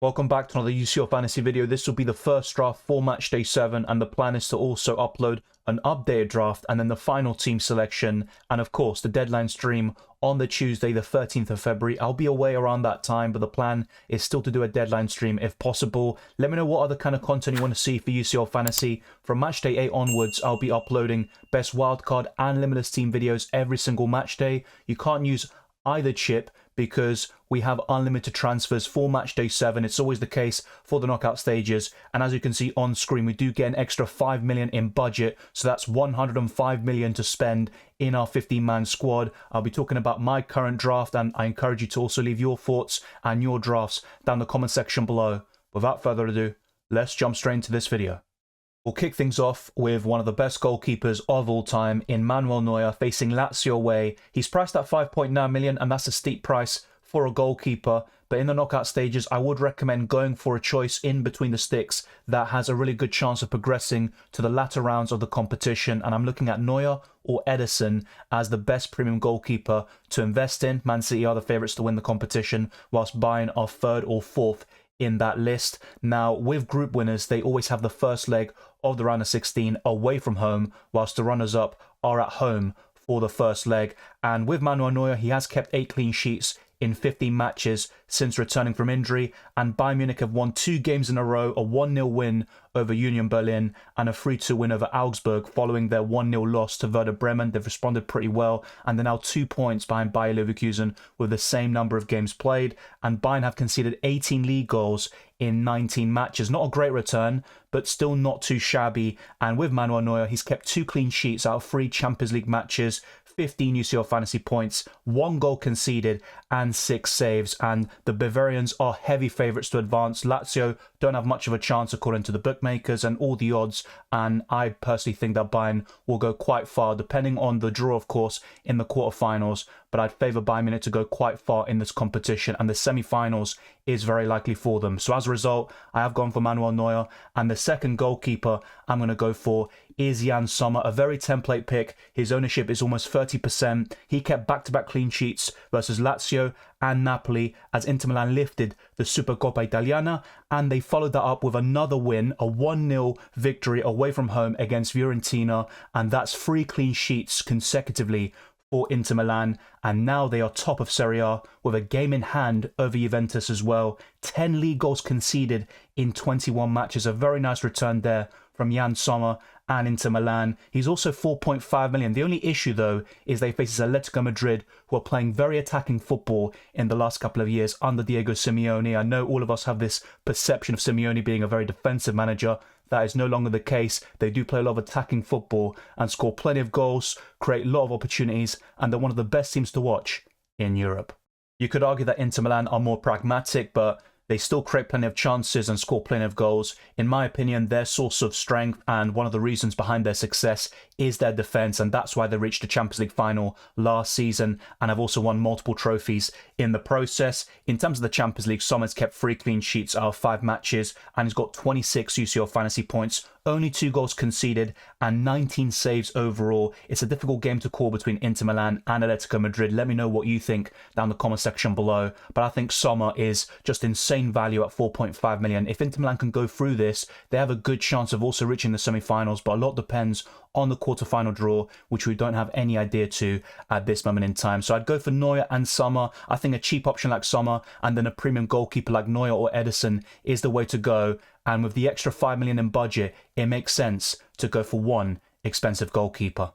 Welcome back to another UCL Fantasy video. This will be the first draft for Matchday 7, and the plan is to also upload an updated draft and then the final team selection, and of course the deadline stream on the Tuesday the 13th of February. I'll be away around that time, but the plan is still to do a deadline stream if possible. Let me know what other kind of content you want to see for UCL Fantasy. From Matchday 8 onwards, I'll be uploading best wildcard and limitless team videos every single matchday. You can't use either chip because we have unlimited transfers for Matchday 7. It's always the case for the knockout stages. And as you can see on screen, we do get an extra 5 million in budget. So that's 105 million to spend in our 15-man squad. I'll be talking about my current draft, and I encourage you to also leave your thoughts and your drafts down the comment section below. Without further ado, let's jump straight into this video. We'll kick things off with one of the best goalkeepers of all time in Manuel Neuer facing Lazio away. He's priced at 5.9 million, and that's a steep price for a goalkeeper. But in the knockout stages, I would recommend going for a choice in between the sticks that has a really good chance of progressing to the latter rounds of the competition. And I'm looking at Neuer or Ederson as the best premium goalkeeper to invest in. Man City are the favourites to win the competition, whilst Bayern are third or fourth in that list. Now, with group winners, they always have the first leg of the round of 16 away from home, whilst the runners-up are at home for the first leg. And with Manuel Neuer, he has kept 8 clean sheets in 15 matches since returning from injury, and Bayern Munich have won 2 games in a row, a 1-0 win over Union Berlin and a 3-2 win over Augsburg following their 1-0 loss to Werder Bremen. They've responded pretty well, and they're now 2 points behind Bayer Leverkusen with the same number of games played, and Bayern have conceded 18 league goals in 19 matches. Not a great return, but still not too shabby. And with Manuel Neuer, he's kept 2 clean sheets out of 3 Champions League matches, 15 UCL Fantasy points, 1 goal conceded, and 6 saves. And the Bavarians are heavy favourites to advance. Lazio don't have much of a chance according to the bookmakers and all the odds. And I personally think that Bayern will go quite far, depending on the draw, of course, in the quarterfinals. But I'd favour Bayern Munich to go quite far in this competition, and the semi-finals is very likely for them. So as a result, I have gone for Manuel Neuer, and the second goalkeeper I'm going to go for is Jan Sommer, a very template pick. His ownership is almost 30%. He kept back-to-back clean sheets versus Lazio and Napoli as Inter Milan lifted the Supercoppa Italiana, and they followed that up with another win, a 1-0 victory away from home against Fiorentina, and that's 3 clean sheets consecutively for Inter Milan, and now they are top of Serie A with a game in hand over Juventus as well. 10 league goals conceded in 21 matches, a very nice return there from Jan Sommer and Inter Milan. He's also 4.5 million. The only issue though is they face Atletico Madrid, who are playing very attacking football in the last couple of years under Diego Simeone. I know all of us have this perception of Simeone being a very defensive manager. That is no longer the case. They do play a lot of attacking football and score plenty of goals, create a lot of opportunities, and they're one of the best teams to watch in Europe. You could argue that Inter Milan are more pragmatic, but they still create plenty of chances and score plenty of goals. In my opinion, their source of strength and one of the reasons behind their success is their defence, and that's why they reached the Champions League final last season and have also won multiple trophies in the process. In terms of the Champions League, Sommer's kept 3 clean sheets out of 5 matches, and he's got 26 UCL Fantasy points, only 2 goals conceded, and 19 saves overall. It's a difficult game to call between Inter Milan and Atletico Madrid. Let me know what you think down the comment section below. But I think Sommer is just insane value at 4.5 million. If Inter Milan can go through this, they have a good chance of also reaching the semi-finals, but a lot depends on the quarter-final draw, which we don't have any idea to at this moment in time. So I'd go for Neuer and Sommer. I think a cheap option like Sommer and then a premium goalkeeper like Neuer or Ederson is the way to go. And with the extra 5 million in budget, it makes sense to go for one expensive goalkeeper.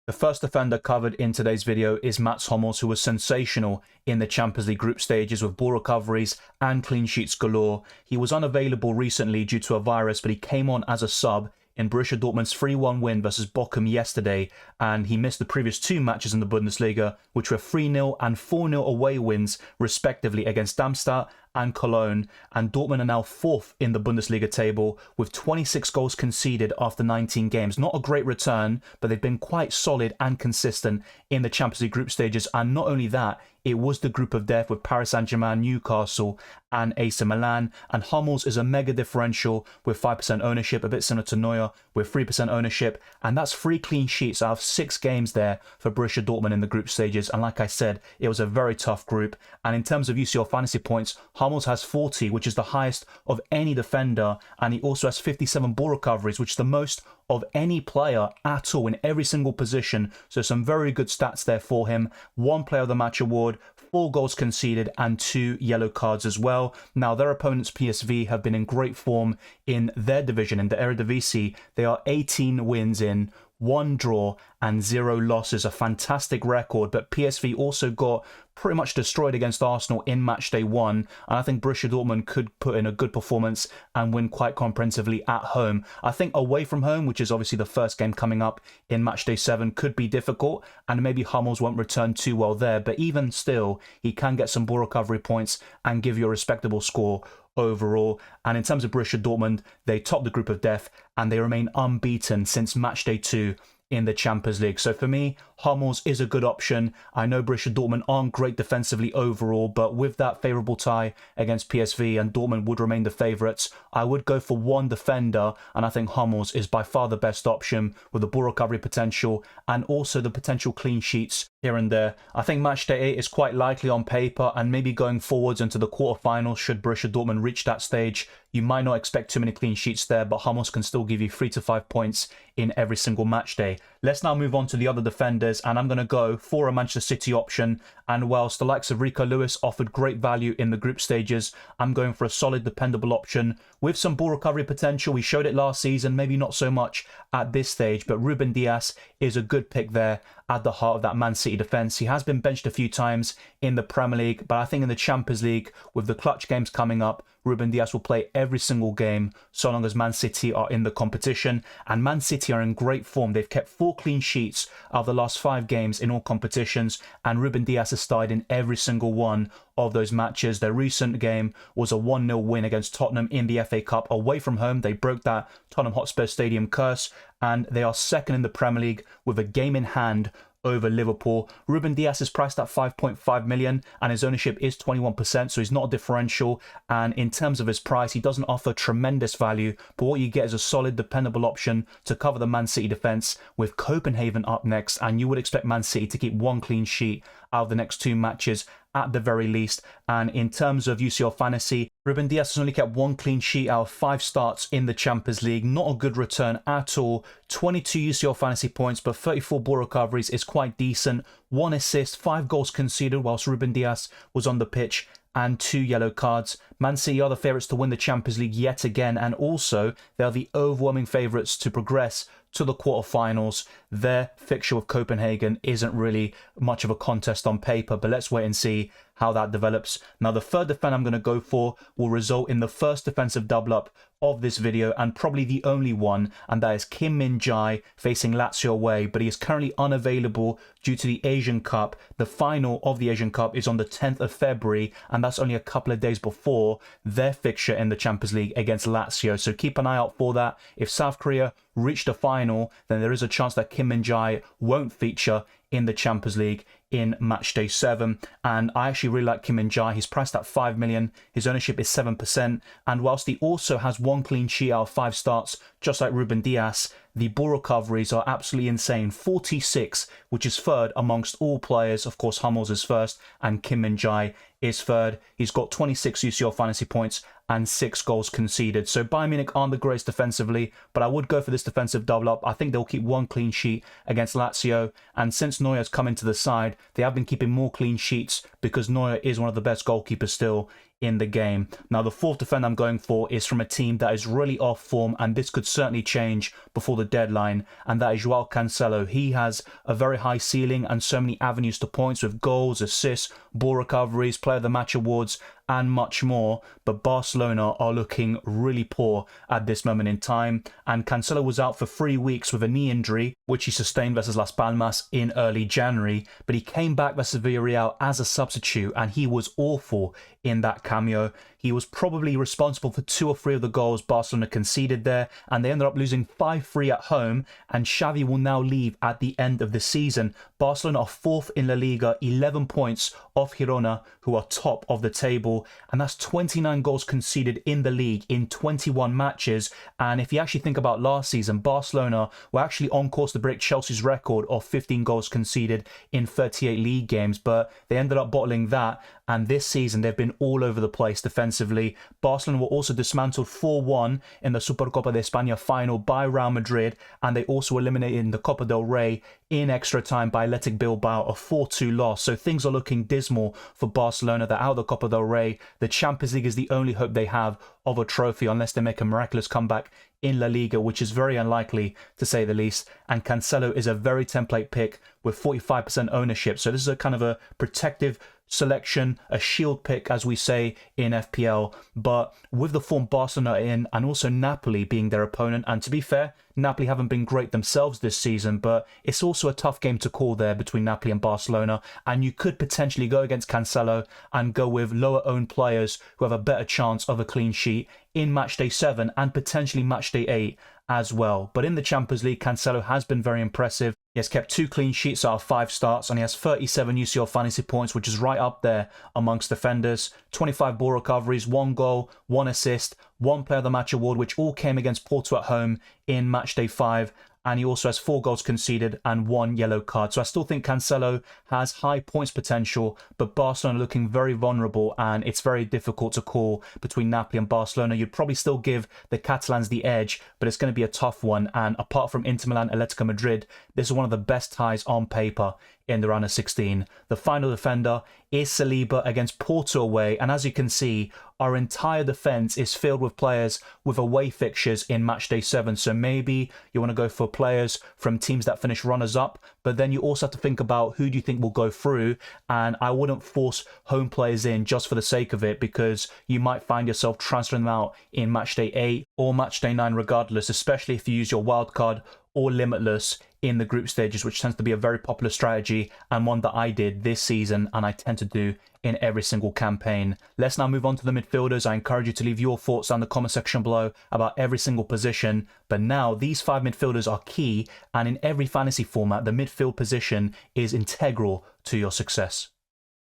The first defender covered in today's video is Mats Hummels, who was sensational in the Champions League group stages with ball recoveries and clean sheets galore. He was unavailable recently due to a virus, but he came on as a sub in Borussia Dortmund's 3-1 win versus Bochum yesterday, and he missed the previous 2 matches in the Bundesliga, which were 3-0 and 4-0 away wins, respectively, against Darmstadt and Cologne, and Dortmund are now 4th in the Bundesliga table with 26 goals conceded after 19 games. Not a great return, but they've been quite solid and consistent in the Champions League group stages, and not only that, it was the group of death with Paris Saint-Germain, Newcastle and AC Milan, and Hummels is a mega differential with 5% ownership, a bit similar to Neuer with 3% ownership, and that's 3 clean sheets out of 6 games there for Borussia Dortmund in the group stages. And like I said, it was a very tough group. And in terms of UCL fantasy points, Hummels has 40, which is the highest of any defender, and he also has 57 ball recoveries, which is the most of any player at all in every single position. So some very good stats there for him. 1 player of the match award, 4 goals conceded and 2 yellow cards as well. Now their opponents PSV have been in great form in their division, in the Eredivisie. They are 18 wins in, 1 draw and 0 losses, a fantastic record. But PSV also got pretty much destroyed against Arsenal in Matchday 1, and I think Borussia Dortmund could put in a good performance and win quite comprehensively at home. I think away from home, which is obviously the first game coming up in Matchday 7, could be difficult, and maybe Hummels won't return too well there, but even still, he can get some ball recovery points and give you a respectable score overall. And in terms of Borussia Dortmund, they top the group of death and they remain unbeaten since Matchday 2 in the Champions League. So for me, Hummels is a good option. I know Borussia Dortmund aren't great defensively overall, but with that favourable tie against PSV and Dortmund would remain the favourites, I would go for 1 defender, and I think Hummels is by far the best option with the ball recovery potential and also the potential clean sheets here and there. I think Matchday 8 is quite likely on paper, and maybe going forwards into the quarterfinals should Borussia Dortmund reach that stage, you might not expect too many clean sheets there, but Hummels can still give you 3 to 5 points in every single match day. Let's now move on to the other defenders, and I'm going to go for a Manchester City option. And whilst the likes of Rico Lewis offered great value in the group stages, I'm going for a solid, dependable option with some ball recovery potential. We showed it last season, maybe not so much at this stage, but Ruben Dias is a good pick there at the heart of that Man City defence. He has been benched a few times in the Premier League, but I think in the Champions League, with the clutch games coming up, Ruben Dias will play every single game so long as Man City are in the competition. And Man City are in great form. They've kept 4 clean sheets out of the last 5 games in all competitions, and Ruben Dias has started in every single one of those matches. Their recent game was a 1-0 win against Tottenham in the FA Cup away from home. They broke that Tottenham Hotspur Stadium curse, and they are second in the Premier League with a game in hand over Liverpool. Ruben Dias is priced at 5.5 million and his ownership is 21%, so he's not a differential, and in terms of his price, he doesn't offer tremendous value, but what you get is a solid, dependable option to cover the Man City defence with Copenhagen up next, and you would expect Man City to keep 1 clean sheet out of the next 2 matches at the very least. And in terms of UCL Fantasy, Ruben Dias has only kept 1 clean sheet out of 5 starts in the Champions League. Not a good return at all. 22 UCL Fantasy points, but 34 ball recoveries is quite decent. 1 assist, 5 goals conceded whilst Ruben Dias was on the pitch, and 2 yellow cards. Man City are the favourites to win the Champions League yet again, and also they are the overwhelming favourites to progress to the quarterfinals. Their fixture with Copenhagen isn't really much of a contest on paper, but let's wait and see how that develops. Now, the third defender I'm going to go for will result in the first defensive double up of this video, and probably the only one, and that is Kim Min-jae facing Lazio away, but he is currently unavailable due to the Asian Cup. The final of the Asian Cup is on the 10th of February, and that's only a couple of days before their fixture in the Champions League against Lazio, so keep an eye out for that. If South Korea reach the final, then there is a chance that Kim Min-jae won't feature in the Champions League in Matchday 7, and I actually really like Kim Min-jae. He's priced at 5 million, his ownership is 7%, and whilst he also has 1 clean sheet out of 5 starts, just like Ruben Dias, the ball recoveries are absolutely insane. 46, which is third amongst all players. Of course, Hummels is first, and Kim Min-jae is third. He's got 26 UCL Fantasy points and 6 goals conceded. So Bayern Munich aren't the greatest defensively, but I would go for this defensive double up. I think they'll keep 1 clean sheet against Lazio, and since Neuer has come into the side, they have been keeping more clean sheets because Neuer is one of the best goalkeepers still in the game. Now, the fourth defender I'm going for is from a team that is really off form, and this could certainly change before the deadline, and that is Joao Cancelo. He has a very high ceiling and so many avenues to points with goals, assists, ball recoveries, player of the match awards, and much more, but Barcelona are looking really poor at this moment in time, and Cancelo was out for 3 weeks with a knee injury, which he sustained versus Las Palmas in early January, but he came back versus Villarreal as a substitute, and he was awful in that cameo. He was probably responsible for 2 or 3 of the goals Barcelona conceded there, and they ended up losing 5-3 at home, and Xavi will now leave at the end of the season. Barcelona are 4th in La Liga, 11 points off Girona, who are top of the table, and that's 29 goals conceded in the league in 21 matches. And if you actually think about last season, Barcelona were actually on course to break Chelsea's record of 15 goals conceded in 38 league games, but they ended up bottling that. And this season, they've been all over the place defensively. Barcelona were also dismantled 4-1 in the Supercopa de España final by Real Madrid, and they also eliminated in the Copa del Rey in extra time by Athletic Bilbao, a 4-2 loss. So things are looking dismal for Barcelona. They're out of the Copa del Rey. The Champions League is the only hope they have of a trophy, unless they make a miraculous comeback in La Liga, which is very unlikely to say the least. And Cancelo is a very template pick with 45% ownership. So this is a kind of a protective selection, a shield pick, as we say in FPL. But with the form Barcelona in, and also Napoli being their opponent, and to be fair, Napoli haven't been great themselves this season, but it's also a tough game to call there between Napoli and Barcelona, and you could potentially go against Cancelo and go with lower owned players who have a better chance of a clean sheet in Matchday 7 and potentially Matchday 8 as well. But in the Champions League, Cancelo has been very impressive. He has kept 2 clean sheets out of 5 starts, and he has 37 UCL Fantasy points, which is right up there amongst defenders. 25 ball recoveries, 1 goal, 1 assist, 1 Player of the Match award, which all came against Porto at home in Matchday 5. And he also has 4 goals conceded and 1 yellow card. So I still think Cancelo has high points potential, but Barcelona looking very vulnerable, and it's very difficult to call between Napoli and Barcelona. You'd probably still give the Catalans the edge, but it's going to be a tough one. And apart from Inter Milan, Atletico Madrid, this is one of the best ties on paper in the round of 16. The final defender is Saliba against Porto away, and as you can see, our entire defence is filled with players with away fixtures in Matchday 7, so maybe you want to go for players from teams that finish runners-up, but then you also have to think about who do you think will go through, and I wouldn't force home players in just for the sake of it, because you might find yourself transferring them out in Matchday 8 or Matchday 9 regardless, especially if you use your wildcard or limitless in the group stages, which tends to be a very popular strategy and one that I did this season and I tend to do in every single campaign. Let's now move on to the midfielders. I encourage you to leave your thoughts down the comment section below about every single position. But now these 5 midfielders are key, and in every fantasy format, the midfield position is integral to your success.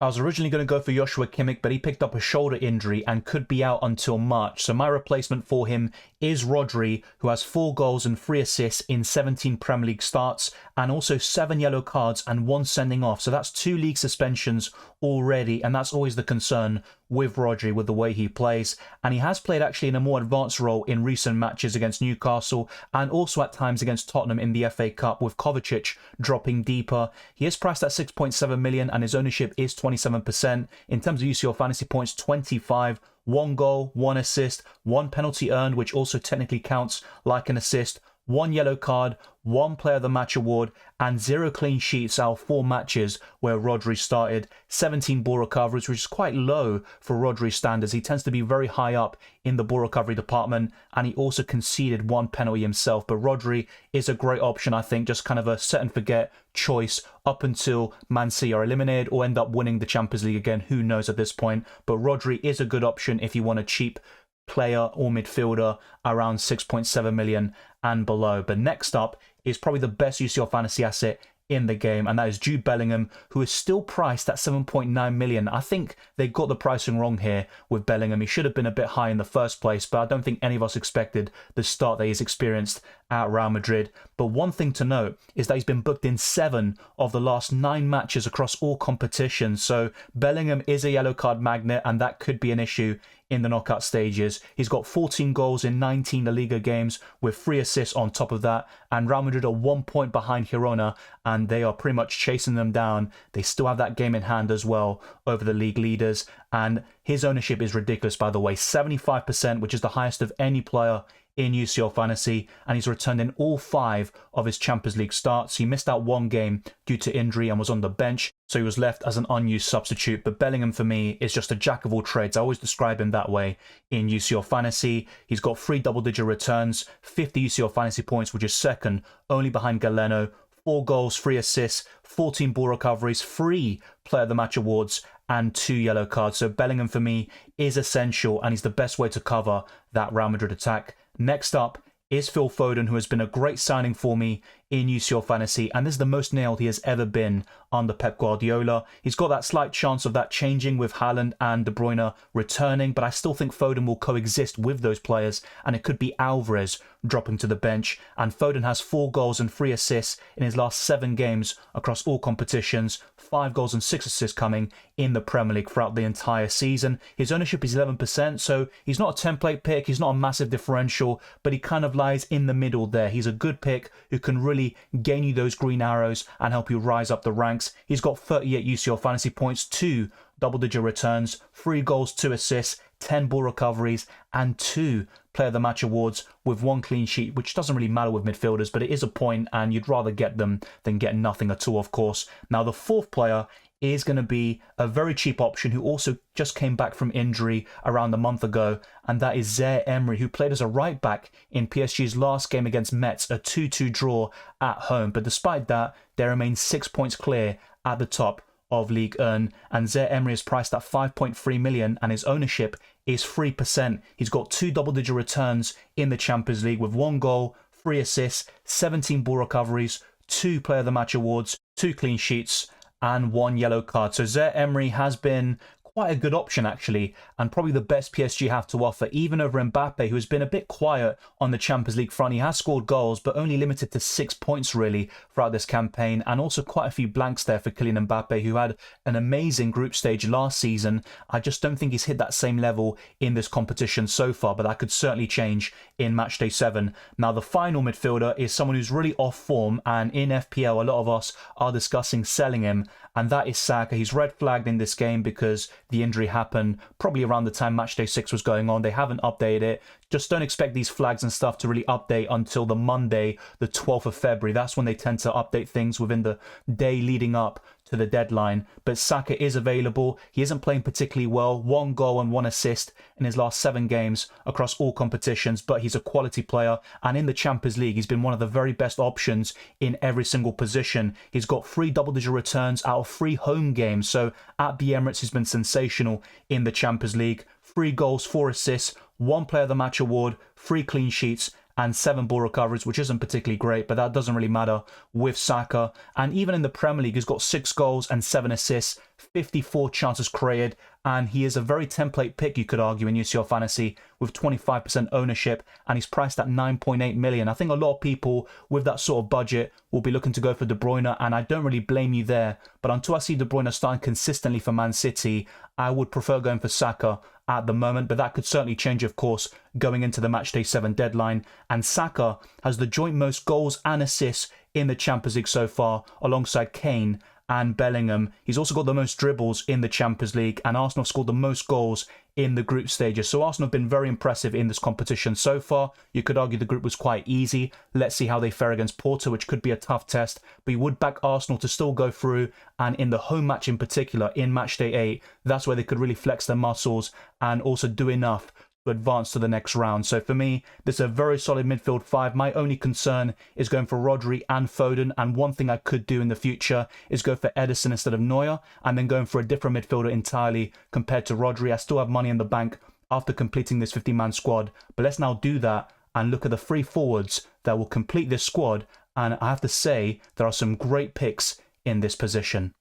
I was originally going to go for Joshua Kimmich, but he picked up a shoulder injury and could be out until March. So my replacement for him is Rodri, who has 4 goals and 3 assists in 17 Premier League starts, and also 7 yellow cards and 1 sending off. So that's 2 league suspensions already, and that's always the concern with Rodri, with the way he plays. And he has played actually in a more advanced role in recent matches against Newcastle and also at times against Tottenham in the FA Cup, with Kovacic dropping deeper. He is priced at 6.7 million and his ownership is 27%. In terms of UCL Fantasy points, 25. 1 goal, 1 assist, 1 penalty earned, which also technically counts like an assist, 1 yellow card, 1 Player of the Match award, and 0 clean sheets out of 4 matches where Rodri started. 17 ball recoveries, which is quite low for Rodri standards. He tends to be very high up in the ball recovery department, and he also conceded 1 penalty himself. But Rodri is a great option, I think, just kind of a set and forget choice up until Man City are eliminated or end up winning the Champions League again. Who knows at this point? But Rodri is a good option if you want a cheap player or midfielder around 6.7 million and below. But next up is probably the best UCL fantasy asset in the game, and that is Jude Bellingham, who is still priced at 7.9 million. I think they got the pricing wrong here with Bellingham. He should have been a bit high in the first place, but I don't think any of us expected the start that he's experienced at Real Madrid. But one thing to note is that he's been booked in 7 of the last 9 matches across all competitions. So Bellingham is a yellow card magnet, and that could be an issue in the knockout stages. He's got 14 goals in 19 La Liga games with 3 assists on top of that, and Real Madrid are 1 point behind Girona, and they are pretty much chasing them down. They still have that game in hand as well over the league leaders, and his ownership is ridiculous, by the way, 75%, which is the highest of any player in UCL Fantasy, and he's returned in all 5 of his Champions League starts. He missed out 1 game due to injury and was on the bench, so he was left as an unused substitute. But Bellingham for me is just a jack of all trades. I always describe him that way in UCL Fantasy. He's got 3 double-digit returns, 50 UCL Fantasy points, which is second only behind Galeno, 4 goals, 3 assists, 14 ball recoveries, 3 Player of the Match awards, and 2 yellow cards. So Bellingham for me is essential, and he's the best way to cover that Real Madrid attack. Next up is Phil Foden, who has been a great signing for me in UCL Fantasy, and this is the most nailed he has ever been under Pep Guardiola. He's got that slight chance of that changing with Haaland and De Bruyne returning, but I still think Foden will coexist with those players, and it could be Alvarez dropping to the bench. And Foden has 4 goals and 3 assists in his last 7 games across all competitions, 5 goals and 6 assists coming in the Premier League throughout the entire season. His ownership is 11%, so he's not a template pick, he's not a massive differential, but he kind of lies in the middle there. He's a good pick who can really gain you those green arrows and help you rise up the ranks. He's got 38 UCL Fantasy points, 2 double-digit returns, 3 goals, 2 assists, 10 ball recoveries, and 2 Player of the Match awards with 1 clean sheet, which doesn't really matter with midfielders, but it is a point, and you'd rather get them than get nothing at all, of course. Now, the 4th player is going to be a very cheap option who also just came back from injury around a month ago, and that is Zaire Emery, who played as a right back in PSG's last game against Metz, a 2-2 draw at home. But despite that, they remain 6 points clear at the top of Ligue 1, and Zaire Emery is priced at 5.3 million, and his ownership is 3%. He's got 2 double-digit returns in the Champions League with 1 goal, 3 assists, 17 ball recoveries, 2 Player of the Match awards, 2 clean sheets, and 1 yellow card. So Zaire Emery has been quite a good option, actually, and probably the best PSG have to offer, even over Mbappe, who has been a bit quiet on the Champions League front. He has scored goals, but only limited to 6 points, really, throughout this campaign, and also quite a few blanks there for Kylian Mbappe, who had an amazing group stage last season. I just don't think he's hit that same level in this competition so far, but that could certainly change in Matchday 7. Now, the final midfielder is someone who's really off form, and in FPL, a lot of us are discussing selling him, and that is Saka. He's red flagged in this game because the injury happened probably around the time Matchday 6 was going on. They haven't updated it. Just don't expect these flags and stuff to really update until the Monday, the 12th of February. That's when they tend to update things within the day leading up to the deadline. But Saka is available. He isn't playing particularly well. 1 goal and 1 assist in his last 7 games across all competitions, but he's a quality player. And in the Champions League, he's been one of the very best options in every single position. He's got 3 double-digit returns out of 3 home games. So at the Emirates, he's been sensational in the Champions League. 3 goals, 4 assists, 1 Player of the Match award, 3 clean sheets, and 7 ball recoveries, which isn't particularly great, but that doesn't really matter with Saka. And even in the Premier League, he's got 6 goals and 7 assists, 54 chances created, and he is a very template pick, you could argue, in UCL Fantasy with 25% ownership, and he's priced at 9.8 million. I think a lot of people with that sort of budget will be looking to go for De Bruyne, and I don't really blame you there. But until I see De Bruyne starting consistently for Man City, I would prefer going for Saka at the moment, but that could certainly change, of course, going into the Matchday 7 deadline. And Saka has the joint most goals and assists in the Champions League so far, alongside Kane and Bellingham. He's also got the most dribbles in the Champions League, and Arsenal have scored the most goals in the group stages. So Arsenal have been very impressive in this competition so far. You could argue the group was quite easy. Let's see how they fare against Porto, which could be a tough test. But you would back Arsenal to still go through, and in the home match in particular, in Matchday 8, that's where they could really flex their muscles and also do enough to advance to the next round. So for me, this is a very solid midfield 5. My only concern is going for Rodri and Foden, and one thing I could do in the future is go for Ederson instead of Neuer, and then going for a different midfielder entirely compared to Rodri. I still have money in the bank after completing this 50-man squad, but let's now do that and look at the 3 forwards that will complete this squad, and I have to say there are some great picks in this position.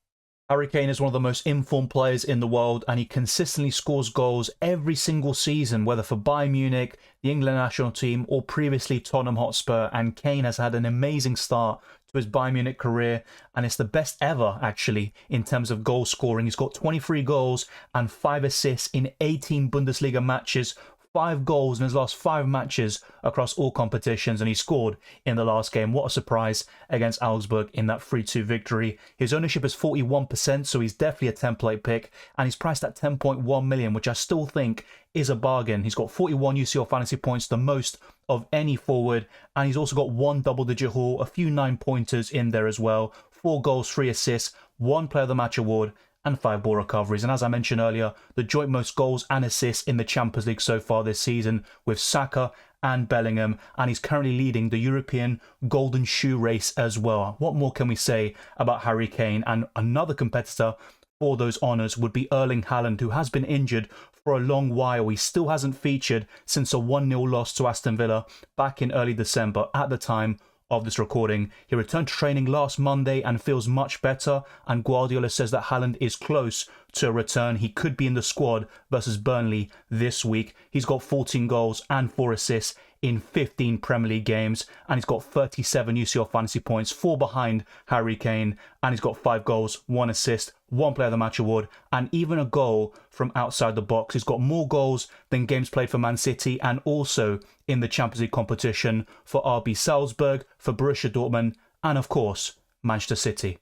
Harry Kane is one of the most informed players in the world, and he consistently scores goals every single season, whether for Bayern Munich, the England national team, or previously Tottenham Hotspur. And Kane has had an amazing start to his Bayern Munich career, and it's the best ever, actually, in terms of goal scoring. He's got 23 goals and 5 assists in 18 Bundesliga matches, 5 goals in his last 5 matches across all competitions, and he scored in the last game. What a surprise against Augsburg in that 3-2 victory. His ownership is 41%, so he's definitely a template pick, and he's priced at 10.1 million, which I still think is a bargain. He's got 41 UCL Fantasy points, the most of any forward, and he's also got 1 double-digit haul, a few 9-pointers in there as well, 4 goals, 3 assists, 1 Player of the Match award, and 5 ball recoveries. And as I mentioned earlier, the joint most goals and assists in the Champions League so far this season with Saka and Bellingham, and he's currently leading the European Golden Shoe race as well. What more can we say about Harry Kane? And another competitor for those honours would be Erling Haaland, who has been injured for a long while. He still hasn't featured since a 1-0 loss to Aston Villa back in early December, at the time of this recording. He returned to training last Monday and feels much better, and Guardiola says that Haaland is close to a return. He could be in the squad versus Burnley this week. He's got 14 goals and 4 assists in 15 Premier League games, and he's got 37 UCL Fantasy points, 4 behind Harry Kane, and he's got 5 goals, 1 assist, 1 Player of the Match award, and even a goal from outside the box. He's got more goals than games played for Man City, and also in the Champions League competition for RB Salzburg, for Borussia Dortmund, and of course, Manchester City.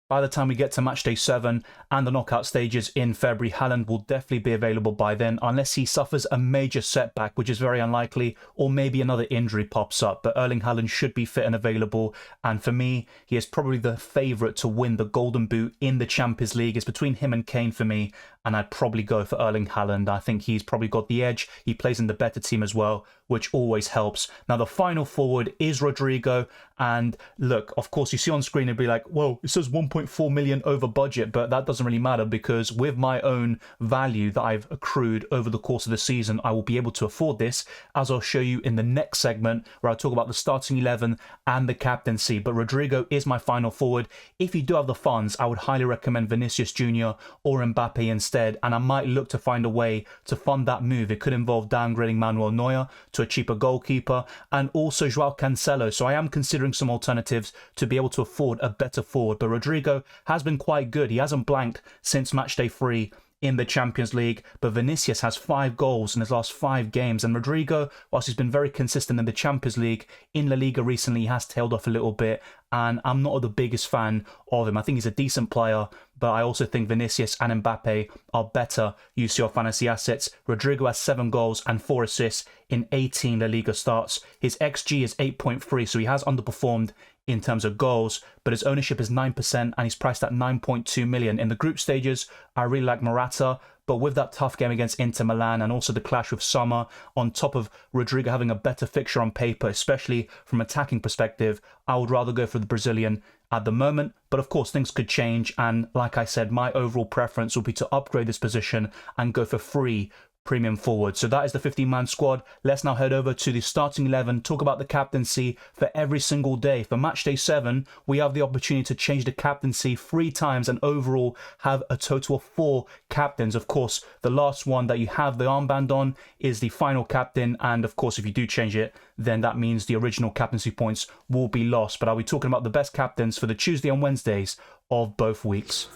By the time we get to Matchday 7 and the knockout stages in February, Haaland will definitely be available by then, unless he suffers a major setback, which is very unlikely, or maybe another injury pops up. But Erling Haaland should be fit and available, and for me, he is probably the favourite to win the Golden Boot in the Champions League. It's between him and Kane for me, and I'd probably go for Erling Haaland. I think he's probably got the edge. He plays in the better team as well, which always helps. Now, the final forward is Rodrigo, and look, of course, you see on screen, it'd be like, whoa, it says 1.4 million over budget, but that doesn't really matter, because with my own value that I've accrued over the course of the season, I will be able to afford this, as I'll show you in the next segment, where I talk about the starting 11 and the captaincy. But Rodrigo is my final forward. If you do have the funds, I would highly recommend Vinicius Jr. or Mbappe instead, and I might look to find a way to fund that move. It could involve downgrading Manuel Neuer to a cheaper goalkeeper, and also Joao Cancelo. So I am considering some alternatives to be able to afford a better forward. But Rodrigo has been quite good. He hasn't blanked since Matchday 3 in the Champions League, but Vinicius has 5 goals in his last 5 games, and Rodrigo, whilst he's been very consistent in the Champions League, in La Liga recently he has tailed off a little bit, and I'm not the biggest fan of him. I think he's a decent player, but I also think Vinicius and Mbappe are better UCL Fantasy assets. Rodrigo has 7 goals and 4 assists in 18 La Liga starts. His XG is 8.3, so he has underperformed in terms of goals, but his ownership is 9% and he's priced at 9.2 million. In the group stages, I really like Morata, but with that tough game against Inter Milan and also the clash with Sommer, on top of Rodrigo having a better fixture on paper, especially from attacking perspective, I would rather go for the Brazilian at the moment. But of course, things could change, and like I said, my overall preference will be to upgrade this position and go for free premium forward. So that is the 15-man squad. Let's now head over to the starting 11, talk about the captaincy for every single day. For Matchday 7, we have the opportunity to change the captaincy 3 times and overall have a total of 4 captains. Of course, the last one that you have the armband on is the final captain, and of course, if you do change it, then that means the original captaincy points will be lost. But I'll be talking about the best captains for the Tuesday and Wednesdays of both weeks.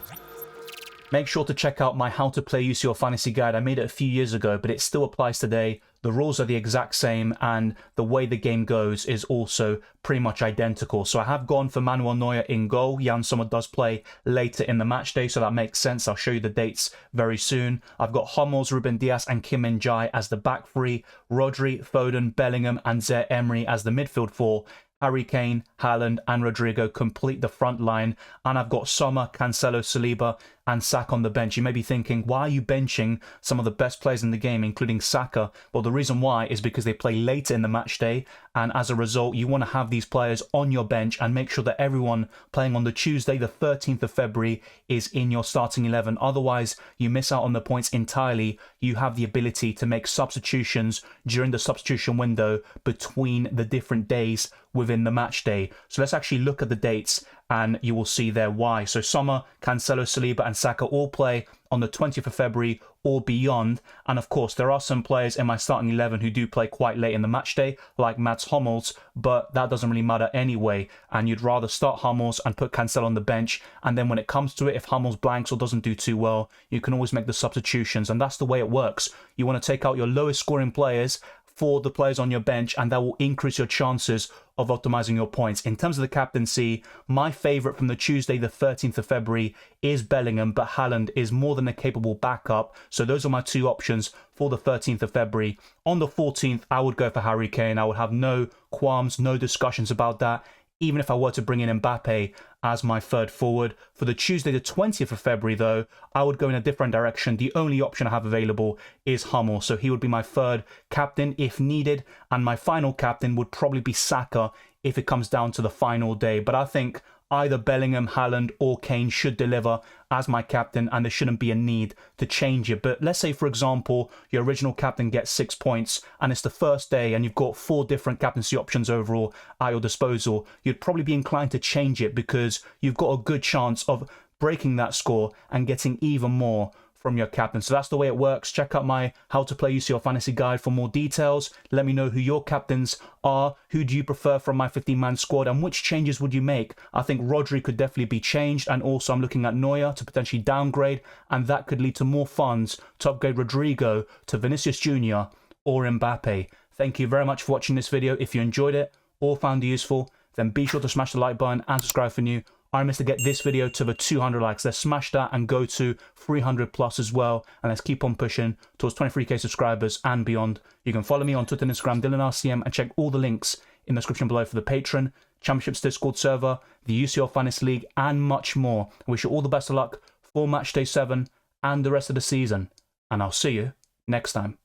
Make sure to check out my How to Play UCL Fantasy guide. I made it a few years ago, but it still applies today. The rules are the exact same, and the way the game goes is also pretty much identical. So I have gone for Manuel Neuer in goal. Jan Sommer does play later in the match day, so that makes sense. I'll show you the dates very soon. I've got Hummels, Ruben Dias and Kim Min-jae as the back 3, Rodri, Foden, Bellingham and Zaire Emery as the midfield 4. Harry Kane, Haaland and Rodrigo complete the front line, and I've got Sommer, Cancelo, Saliba and Saka on the bench. You may be thinking, why are you benching some of the best players in the game, including Saka? Well, the reason why is because they play later in the match day, and as a result, you want to have these players on your bench and make sure that everyone playing on the Tuesday, the 13th of February, is in your starting 11. Otherwise, you miss out on the points entirely. You have the ability to make substitutions during the substitution window between the different days within the match day. So let's actually look at the dates and you will see there why. So Sommer, Cancelo, Saliba and Saka all play on the 20th of February or beyond. And of course, there are some players in my starting 11 who do play quite late in the match day, like Mats Hummels, but that doesn't really matter anyway. And you'd rather start Hummels and put Cancelo on the bench. And then when it comes to it, if Hummels blanks or doesn't do too well, you can always make the substitutions. And that's the way it works. You want to take out your lowest scoring players for the players on your bench, and that will increase your chances of optimizing your points. In terms of the captaincy, my favourite from the Tuesday, the 13th of February, is Bellingham, but Haaland is more than a capable backup. So those are my 2 options for the 13th of February. On the 14th, I would go for Harry Kane. I would have no qualms, no discussions about that, even if I were to bring in Mbappe as my 3rd forward. For the Tuesday, the 20th of February, though, I would go in a different direction. The only option I have available is Hummel, so he would be my 3rd captain if needed, and my final captain would probably be Saka if it comes down to the final day. But I think either Bellingham, Haaland or Kane should deliver as my captain, and there shouldn't be a need to change it. But let's say, for example, your original captain gets 6 points and it's the first day and you've got 4 different captaincy options overall at your disposal. You'd probably be inclined to change it because you've got a good chance of breaking that score and getting even more from your captain. So that's the way it works. Check out my How to Play UCL Fantasy guide for more details. Let me know who your captains are. Who do you prefer from my 15-man squad, and which changes would you make? I think Rodri could definitely be changed, and also I'm looking at Neuer to potentially downgrade, and that could lead to more funds to upgrade Rodrigo to Vinicius Jr. or Mbappe. Thank you very much for watching this video. If you enjoyed it or found it useful, then be sure to smash the like button and subscribe for new. I missed to get this video to the 200 likes. Let's smash that and go to 300 plus as well. And let's keep on pushing towards 23k subscribers and beyond. You can follow me on Twitter and Instagram, DylanRCM, and check all the links in the description below for the Patreon, Championships Discord server, the UCL Fantasy League, and much more. I wish you all the best of luck for Matchday 7 and the rest of the season. And I'll see you next time.